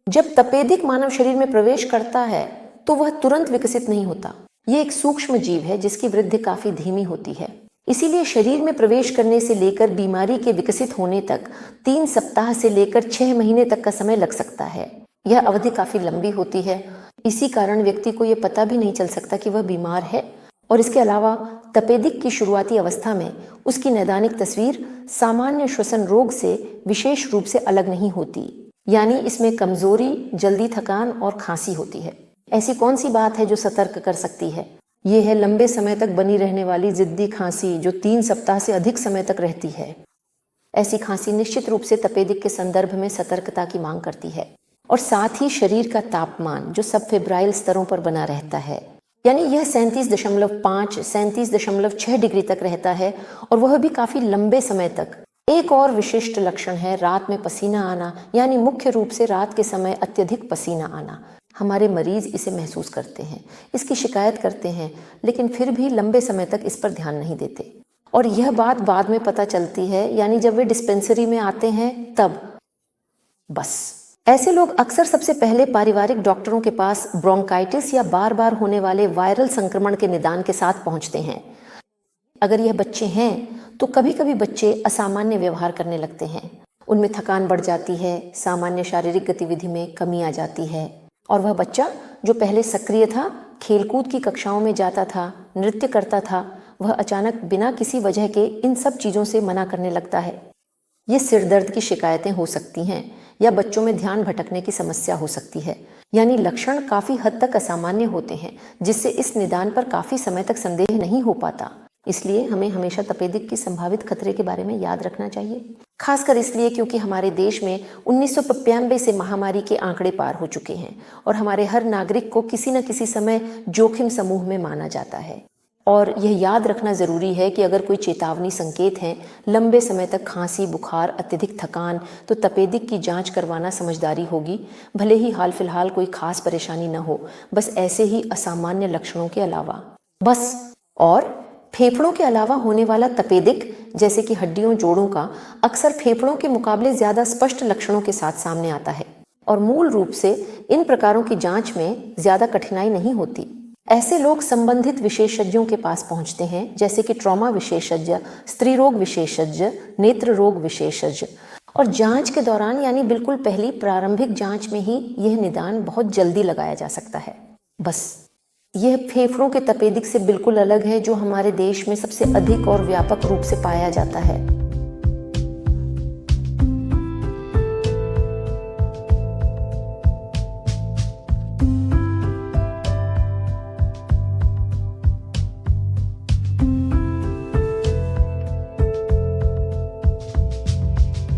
जब तपेदिक मानव शरीर में प्रवेश करता है तो वह तुरंत विकसित नहीं होता। यह एक सूक्ष्म जीव है जिसकी वृद्धि काफी धीमी होती है। इसीलिए शरीर में प्रवेश करने से लेकर बीमारी के विकसित होने तक 3 सप्ताह से लेकर 6 महीने तक का समय लग सकता है। यह अवधि काफी लंबी होती है। इसी कारण व्यक्ति को यह पता भी नहीं चल सकता कि वह बीमार है। और इसके अलावा तपेदिक की शुरुआती अवस्था में उसकी नैदानिक तस्वीर सामान्य श्वसन रोग से विशेष रूप से अलग नहीं होती, यानी इसमें कमजोरी, जल्दी थकान और खांसी होती है। ऐसी कौन सी बात है जो सतर्क कर सकती है? ये है लंबे समय तक बनी रहने वाली जिद्दी खांसी जो 3 सप्ताह से अधिक समय तक रहती है। ऐसी खांसी निश्चित रूप से तपेदिक के संदर्भ में सतर्कता की मांग करती है। और साथ ही शरीर का तापमान जो सब फेब्राइल स्तरों पर बना रहता है, यानी यह 37.5 37.6 डिग्री तक रहता है और वह भी काफी लंबे समय तक। एक और विशिष्ट लक्षण है रात में पसीना आना, यानी मुख्य रूप से रात के समय अत्यधिक पसीना आना। हमारे मरीज इसे महसूस करते हैं, इसकी शिकायत करते हैं, लेकिन फिर भी लंबे समय तक इस पर ध्यान नहीं देते। और यह बात बाद में पता चलती है, यानी जब वे डिस्पेंसरी में आते हैं तब। बस ऐसे लोग अक्सर सबसे पहले पारिवारिक डॉक्टरों के पास ब्रोंकाइटिस या बार बार होने वाले वायरल संक्रमण के निदान के साथ पहुंचते हैं। अगर यह बच्चे हैं तो कभी कभी बच्चे असामान्य व्यवहार करने लगते हैं। उनमें थकान बढ़ जाती है, सामान्य शारीरिक गतिविधि में कमी आ जाती है और वह बच्चा जो पहले सक्रिय था, खेलकूद की कक्षाओं में जाता था, नृत्य करता था, वह अचानक बिना किसी वजह के इन सब चीज़ों से मना करने लगता है। ये सिर दर्द की शिकायतें हो सकती हैं या बच्चों में ध्यान भटकने की समस्या हो सकती है, यानी लक्षण काफ़ी हद तक असामान्य होते हैं जिससे इस निदान पर काफ़ी समय तक संदेह नहीं हो पाता। इसलिए हमें हमेशा तपेदिक की संभावित खतरे के बारे में याद रखना चाहिए, खासकर इसलिए क्योंकि हमारे देश में 1995 से महामारी के आंकड़े पार हो चुके हैं और हमारे हर नागरिक को किसी न किसी समय जोखिम समूह में माना जाता है। और यह याद रखना ज़रूरी है कि अगर कोई चेतावनी संकेत हैं, लंबे समय तक खांसी, बुखार, अत्यधिक थकान, तो तपेदिक की जांच करवाना समझदारी होगी, भले ही हाल फिलहाल कोई खास परेशानी न हो, बस ऐसे ही असामान्य लक्षणों के अलावा। बस। और फेफड़ों के अलावा होने वाला तपेदिक, जैसे कि हड्डियों, जोड़ों का, अक्सर फेफड़ों के मुकाबले ज़्यादा स्पष्ट लक्षणों के साथ सामने आता है और मूल रूप से इन प्रकारों की जांच में ज़्यादा कठिनाई नहीं होती। ऐसे लोग संबंधित विशेषज्ञों के पास पहुंचते हैं, जैसे कि ट्रॉमा विशेषज्ञ, स्त्री रोग विशेषज्ञ, नेत्र रोग विशेषज्ञ। और जांच के दौरान, यानी बिल्कुल पहली प्रारंभिक जांच में ही यह निदान बहुत जल्दी लगाया जा सकता है। बस। यह फेफड़ों के तपेदिक से बिल्कुल अलग है जो हमारे देश में सबसे अधिक और व्यापक रूप से पाया जाता है।